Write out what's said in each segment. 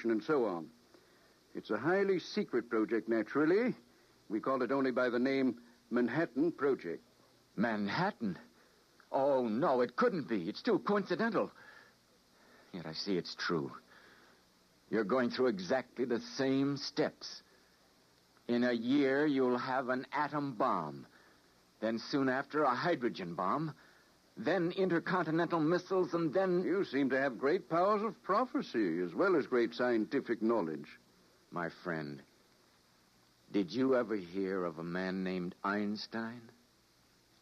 construction, and so on. It's a highly secret project, naturally. We call it only by the name Manhattan Project. Manhattan? Oh, no, it couldn't be. It's too coincidental. Yet I see it's true. You're going through exactly the same steps. In a year, you'll have an atom bomb. Then soon after, a hydrogen bomb. Then intercontinental missiles, and then... You seem to have great powers of prophecy, as well as great scientific knowledge. My friend, did you ever hear of a man named Einstein?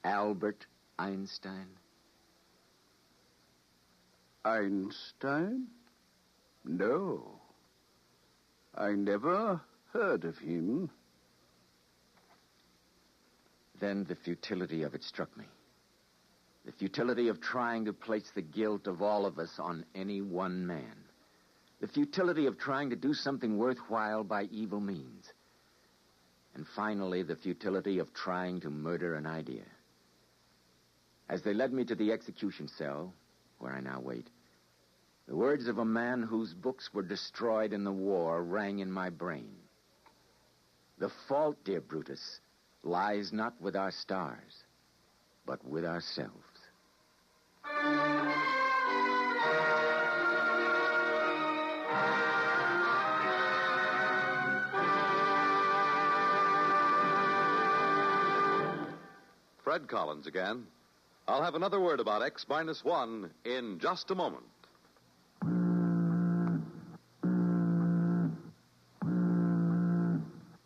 Albert Einstein? Einstein? No. I never heard of him. Then the futility of it struck me. The futility of trying to place the guilt of all of us on any one man. The futility of trying to do something worthwhile by evil means. And finally, the futility of trying to murder an idea. As they led me to the execution cell, where I now wait, the words of a man whose books were destroyed in the war rang in my brain. The fault, dear Brutus, lies not with our stars, but with ourselves. Fred Collins again. I'll have another word about X-1 in just a moment.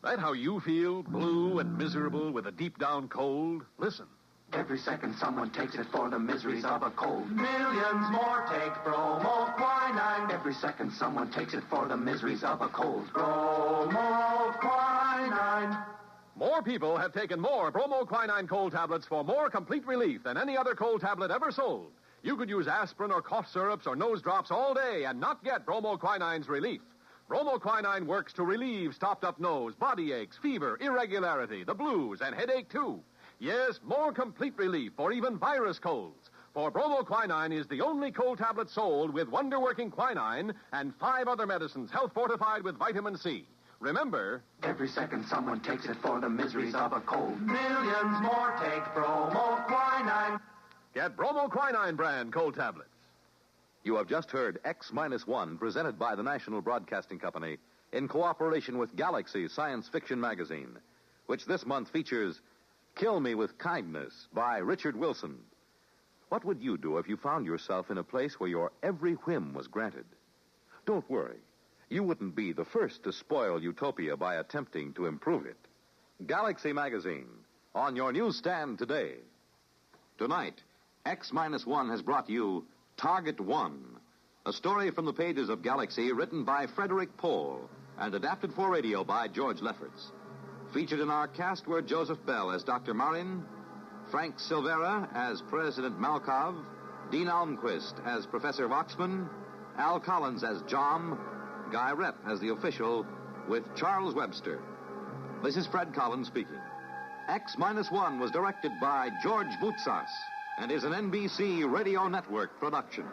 That how you feel, blue and miserable with a deep-down cold? Listen. Every second someone takes it for the miseries of a cold. Millions more take bromoquinine. Every second someone takes it for the miseries of a cold. Bromoquinine. More people have taken more bromoquinine cold tablets for more complete relief than any other cold tablet ever sold. You could use aspirin or cough syrups or nose drops all day and not get bromoquinine's relief. Bromoquinine works to relieve stopped-up nose, body aches, fever, irregularity, the blues, and headache, too. Yes, more complete relief for even virus colds. For bromoquinine is the only cold tablet sold with wonder-working quinine and 5 other medicines health-fortified with vitamin C. Remember... Every second someone takes it for the miseries of a cold. Millions more take bromoquinine. Get bromoquinine brand cold tablets. You have just heard X-1, presented by the National Broadcasting Company in cooperation with Galaxy Science Fiction Magazine, which this month features Kill Me with Kindness by Richard Wilson. What would you do if you found yourself in a place where your every whim was granted? Don't worry. You wouldn't be the first to spoil utopia by attempting to improve it. Galaxy Magazine, on your newsstand today. Tonight, X-1 has brought you Target One, a story from the pages of Galaxy written by Frederick Pohl and adapted for radio by George Lefferts. Featured in our cast were Joseph Bell as Dr. Marin, Frank Silvera as President Malkov, Dean Almquist as Professor Voxman, Al Collins as Jom, Guy Rep as the official, with Charles Webster. This is Fred Collins speaking. X-1 was directed by George Voutsas and is an NBC Radio Network production.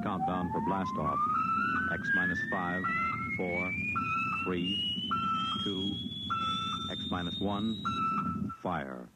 Countdown for blast off. X-5, 4, 3, 2, X-1, fire.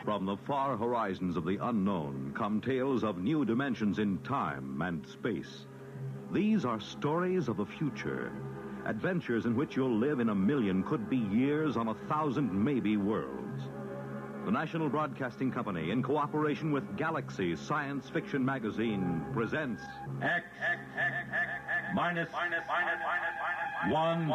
From the far horizons of the unknown come tales of new dimensions in time and space. These are stories of the future, adventures in which you'll live in a million, could be years, on 1,000 maybe worlds. The National Broadcasting Company, in cooperation with Galaxy Science Fiction Magazine, presents X minus 1.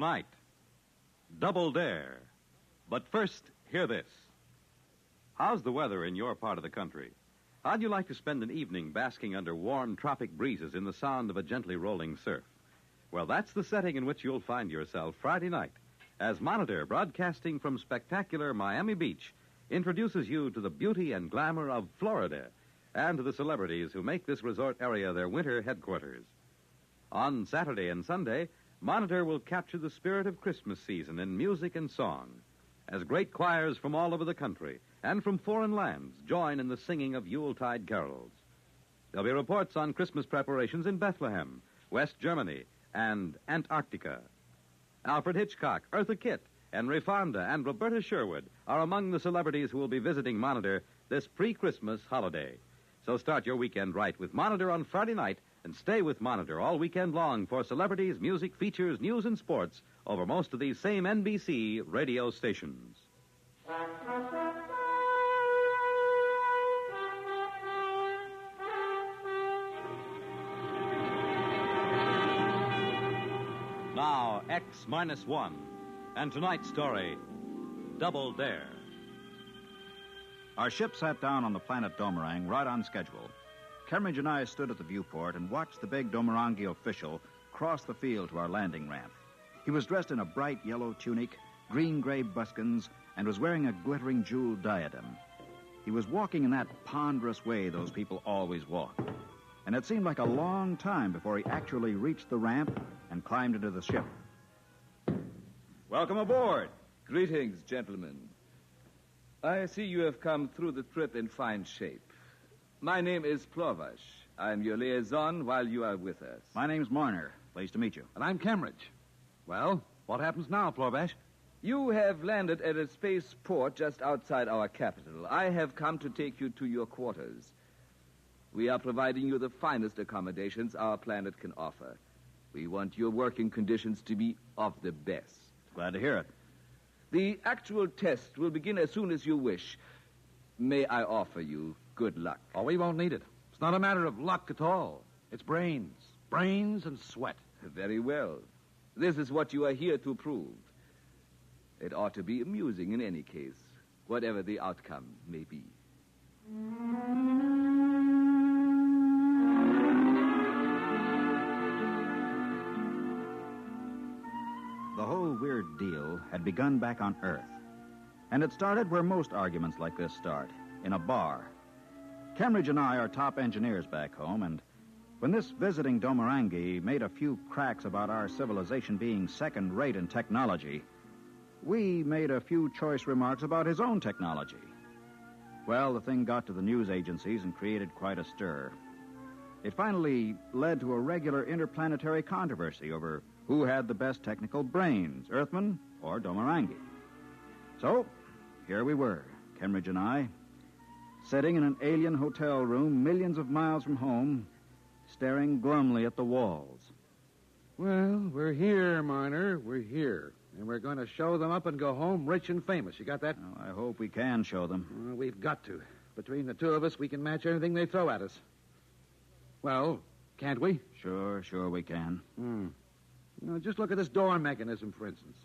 Tonight, Double Dare. But first, hear this. How's the weather in your part of the country? How'd you like to spend an evening basking under warm tropic breezes in the sound of a gently rolling surf? Well, that's the setting in which you'll find yourself Friday night as Monitor, broadcasting from spectacular Miami Beach, introduces you to the beauty and glamour of Florida and to the celebrities who make this resort area their winter headquarters. On Saturday and Sunday, Monitor will capture the spirit of Christmas season in music and song, as great choirs from all over the country and from foreign lands join in the singing of Yuletide carols. There'll be reports on Christmas preparations in Bethlehem, West Germany, and Antarctica. Alfred Hitchcock, Eartha Kitt, Henry Fonda, and Roberta Sherwood are among the celebrities who will be visiting Monitor this pre-Christmas holiday. So start your weekend right with Monitor on Friday night and stay with Monitor all weekend long for celebrities, music, features, news, and sports over most of these same NBC radio stations. Now, X-1. And tonight's story, Double Dare. Our ship sat down on the planet Domerang right on schedule. Kemmeridge and I stood at the viewport and watched the big Domerangi official cross the field to our landing ramp. He was dressed in a bright yellow tunic, green-gray buskins, and was wearing a glittering jeweled diadem. He was walking in that ponderous way those people always walk. And it seemed like a long time before he actually reached the ramp and climbed into the ship. Welcome aboard. Greetings, gentlemen. I see you have come through the trip in fine shape. My name is Plorvash. I'm your liaison while you are with us. My name's Marner. Pleased to meet you. And I'm Kemmeridge. Well, what happens now, Plorvash? You have landed at a space port just outside our capital. I have come to take you to your quarters. We are providing you the finest accommodations our planet can offer. We want your working conditions to be of the best. Glad to hear it. The actual test will begin as soon as you wish. May I offer you good luck? Oh, we won't need it. It's not a matter of luck at all. It's brains. Brains and sweat. Very well. This is what you are here to prove. It ought to be amusing in any case, whatever the outcome may be. The whole weird deal had begun back on Earth. And it started where most arguments like this start, in a bar. Kemmeridge and I are top engineers back home, and when this visiting Domerangi made a few cracks about our civilization being second-rate in technology, we made a few choice remarks about his own technology. Well, the thing got to the news agencies and created quite a stir. It finally led to a regular interplanetary controversy over who had the best technical brains, Earthmen or Domerangi. So, here we were, Kemmeridge and I, sitting in an alien hotel room millions of miles from home, staring glumly at the walls. Well, we're here, Marner. We're here. And we're going to show them up and go home rich and famous. You got that? Oh, I hope we can show them. Well, we've got to. Between the two of us, we can match anything they throw at us. Well, can't we? Sure we can. Just look at this door mechanism, for instance.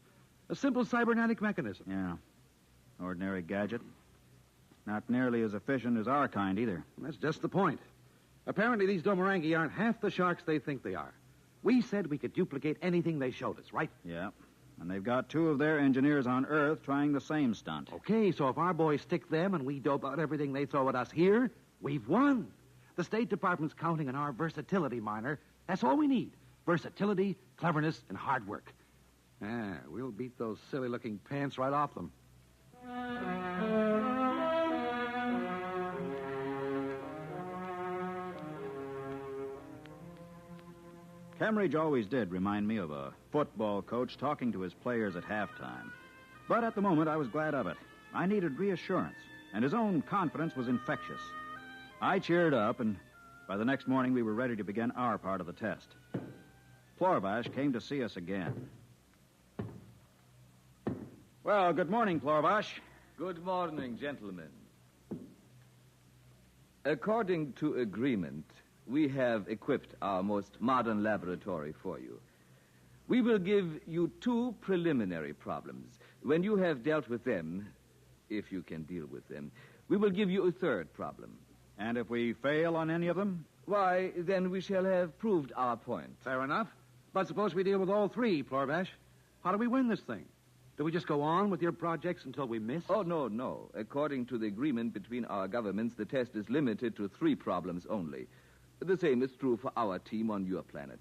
A simple cybernetic mechanism. Yeah. Ordinary gadget. Not nearly as efficient as our kind, either. That's just the point. Apparently, these Domerangi aren't half the sharks they think they are. We said we could duplicate anything they showed us, right? Yeah. And they've got two of their engineers on Earth trying the same stunt. Okay, so if our boys stick them and we dope out everything they throw at us here, we've won. The State Department's counting on our versatility, Marner. That's all we need. Versatility, cleverness, and hard work. We'll beat those silly-looking pants right off them. Kemmeridge always did remind me of a football coach talking to his players at halftime. But at the moment, I was glad of it. I needed reassurance, and his own confidence was infectious. I cheered up, and by the next morning, we were ready to begin our part of the test. Plorvash came to see us again. Well, good morning, Plorvash. Good morning, gentlemen. According to agreement, we have equipped our most modern laboratory for you. We will give you 2 preliminary problems. When you have dealt with them, if you can deal with them, we will give you a 3rd problem. And if we fail on any of them? Why, then we shall have proved our point. Fair enough. But suppose we deal with all 3, Plorbash. How do we win this thing? Do we just go on with your projects until we miss? Oh, no. According to the agreement between our governments, the test is limited to 3 problems only. The same is true for our team on your planet.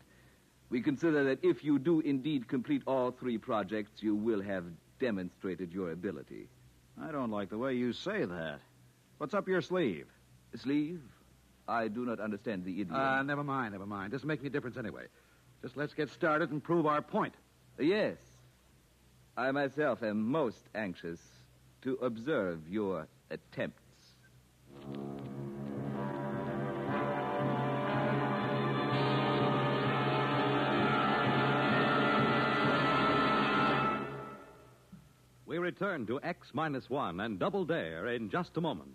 We consider that if you do indeed complete all 3 projects, you will have demonstrated your ability. I don't like the way you say that. What's up your sleeve? Sleeve? I do not understand the idiom. Never mind. Doesn't make any difference anyway. Just let's get started and prove our point. Yes. I myself am most anxious to observe your attempts. We return to X-1 and Double Dare in just a moment.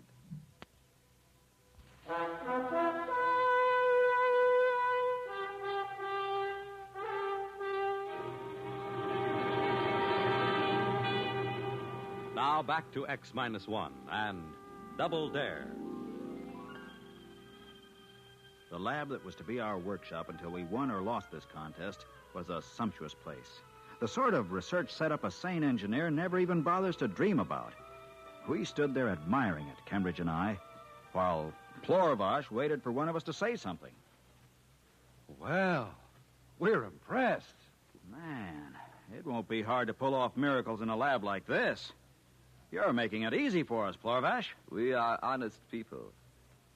Now back to X-1 and Double Dare. The lab that was to be our workshop until we won or lost this contest was a sumptuous place. The sort of research setup a sane engineer never even bothers to dream about. We stood there admiring it, Cambridge and I, while Plorvash waited for one of us to say something. Well, we're impressed. Man, it won't be hard to pull off miracles in a lab like this. You're making it easy for us, Plorvash. We are honest people.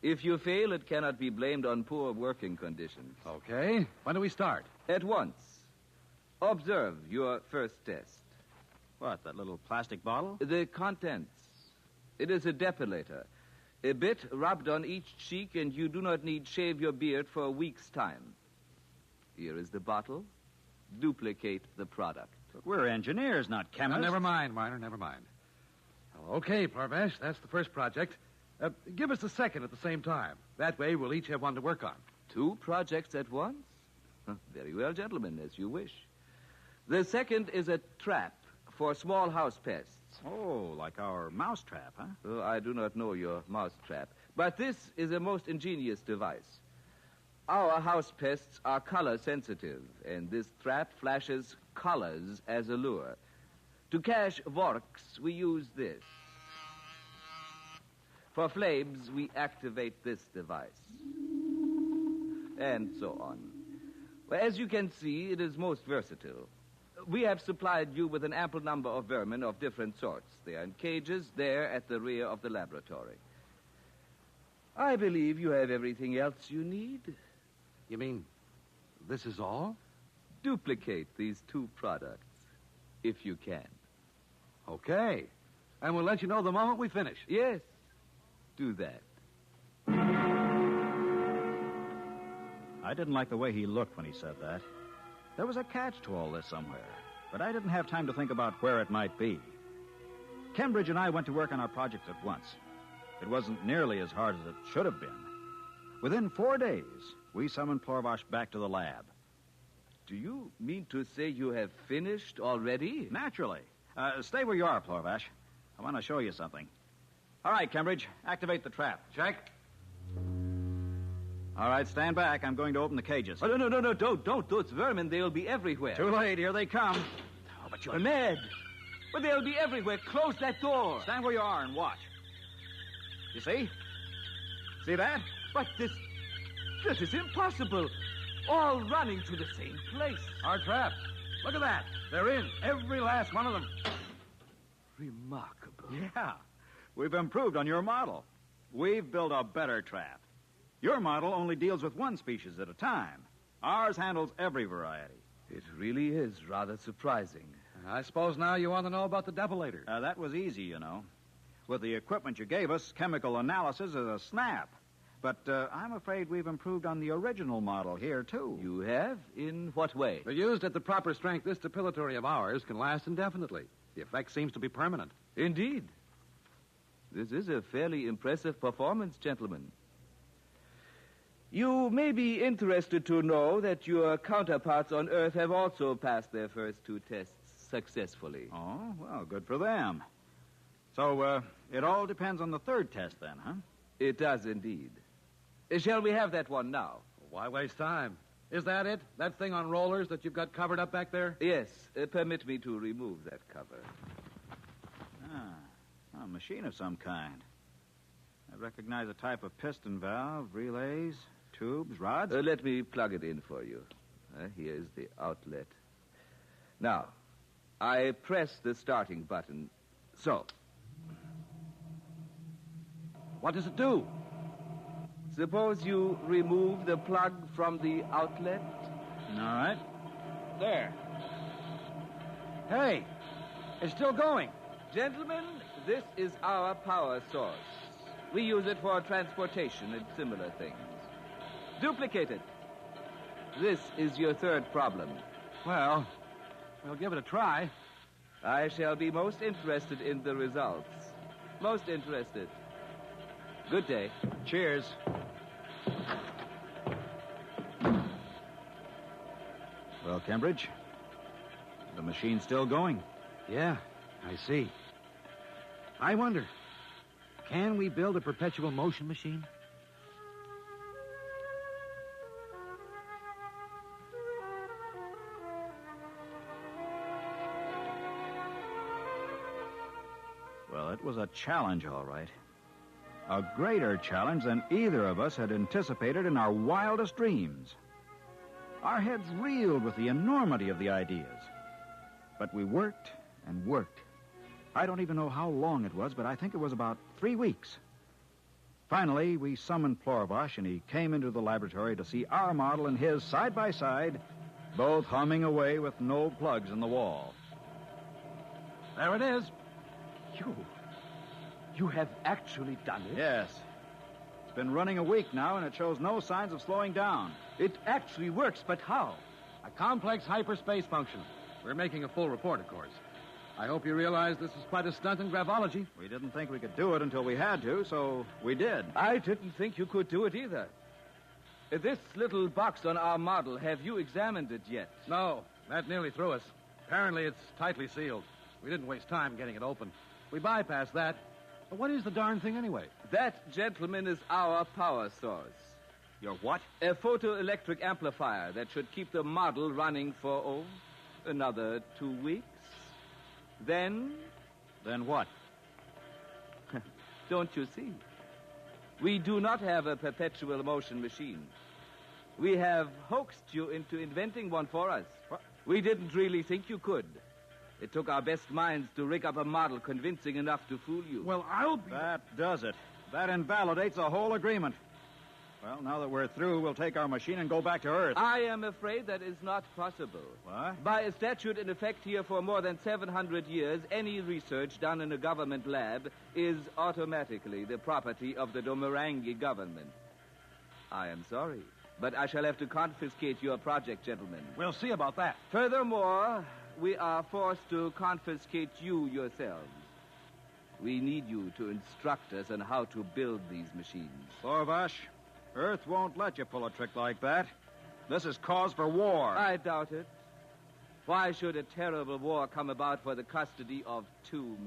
If you fail, it cannot be blamed on poor working conditions. Okay. When do we start? At once. Observe your first test. What, that little plastic bottle? The contents. It is a depilator. A bit rubbed on each cheek, and you do not need shave your beard for a week's time. Here is the bottle. Duplicate the product. But we're engineers, not chemists. Never mind, Miner, never mind. Okay, Plorvash, that's the first project. Give us the second at the same time. That way we'll each have one to work on. 2 projects at once? Very well, gentlemen, as you wish. The second is a trap for small house pests. Oh, like our mouse trap, huh? Oh, I do not know your mouse trap. But this is a most ingenious device. Our house pests are color sensitive, and this trap flashes colors as a lure. To catch vorks, we use this. For flames, we activate this device. And so on. Well, as you can see, it is most versatile. We have supplied you with an ample number of vermin of different sorts. They are in cages there at the rear of the laboratory. I believe you have everything else you need. You mean this is all? Duplicate these 2 products, if you can. Okay. And we'll let you know the moment we finish. Yes, do that. I didn't like the way he looked when he said that. There was a catch to all this somewhere, but I didn't have time to think about where it might be. Cambridge and I went to work on our project at once. It wasn't nearly as hard as it should have been. Within 4 days, we summoned Plorvash back to the lab. Do you mean to say you have finished already? Naturally. Stay where you are, Plorvash. I want to show you something. All right, Cambridge, activate the trap. Check. All right, stand back. I'm going to open the cages. Oh, no, don't. Those vermin, they'll be everywhere. Too late. Here they come. Oh, but you're mad. But they'll be everywhere. Close that door. Stand where you are and watch. You see? See that? But this is impossible. All running to the same place. Our trap. Look at that. They're in. Every last one of them. Remarkable. Yeah. We've improved on your model. We've built a better trap. Your model only deals with one species at a time. Ours handles every variety. It really is rather surprising. I suppose now you want to know about the depilator. That was easy, you know. With the equipment you gave us, chemical analysis is a snap. But I'm afraid we've improved on the original model here, too. You have? In what way? They're used at the proper strength. This depilatory of ours can last indefinitely. The effect seems to be permanent. Indeed. This is a fairly impressive performance, gentlemen. You may be interested to know that your counterparts on Earth have also passed their first 2 tests successfully. Oh, well, good for them. So, it all depends on the 3rd test then, huh? It does indeed. Shall we have that one now? Why waste time? Is that it? That thing on rollers that you've got covered up back there? Yes. Permit me to remove that cover. A machine of some kind. I recognize a type of piston valve, relays, tubes, rods. Let me plug it in for you. Here's the outlet. Now, I press the starting button. So. What does it do? Suppose you remove the plug from the outlet. All right. There. Hey, it's still going. Gentlemen, this is our power source. We use it for transportation and similar things. Duplicate it. This is your 3rd problem. Well, we'll give it a try. I shall be most interested in the results. Most interested. Good day. Cheers. Well, Cambridge, the machine's still going. Yeah, I see. I wonder, can we build a perpetual motion machine? Well, it was a challenge, all right. A greater challenge than either of us had anticipated in our wildest dreams. Our heads reeled with the enormity of the ideas. But we worked and worked. I don't even know how long it was, but I think it was about 3 weeks. Finally, we summoned Plorvash, and he came into the laboratory to see our model and his side by side, both humming away with no plugs in the wall. There it is. You have actually done it? Yes. It's been running a week now, and it shows no signs of slowing down. It actually works, but how? A complex hyperspace function. We're making a full report, of course. I hope you realize this is quite a stunt in gravology. We didn't think we could do it until we had to, so we did. I didn't think you could do it either. This little box on our model, have you examined it yet? No, that nearly threw us. Apparently it's tightly sealed. We didn't waste time getting it open. We bypassed that. But what is the darn thing anyway? That, gentlemen, is our power source. Your what? A photoelectric amplifier that should keep the model running for, another 2 weeks. Then? Then what? Don't you see? We do not have a perpetual motion machine. We have hoaxed you into inventing one for us. What? We didn't really think you could. It took our best minds to rig up a model convincing enough to fool you. Well, I'll be... That does it. That invalidates the whole agreement. Well, now that we're through, we'll take our machine and go back to Earth. I am afraid that is not possible. What? By a statute in effect here for more than 700 years, any research done in a government lab is automatically the property of the Domerangi government. I am sorry, but I shall have to confiscate your project, gentlemen. We'll see about that. Furthermore, we are forced to confiscate you yourselves. We need you to instruct us on how to build these machines. Plorvash, Earth won't let you pull a trick like that. This is cause for war. I doubt it. Why should a terrible war come about for the custody of 2 men?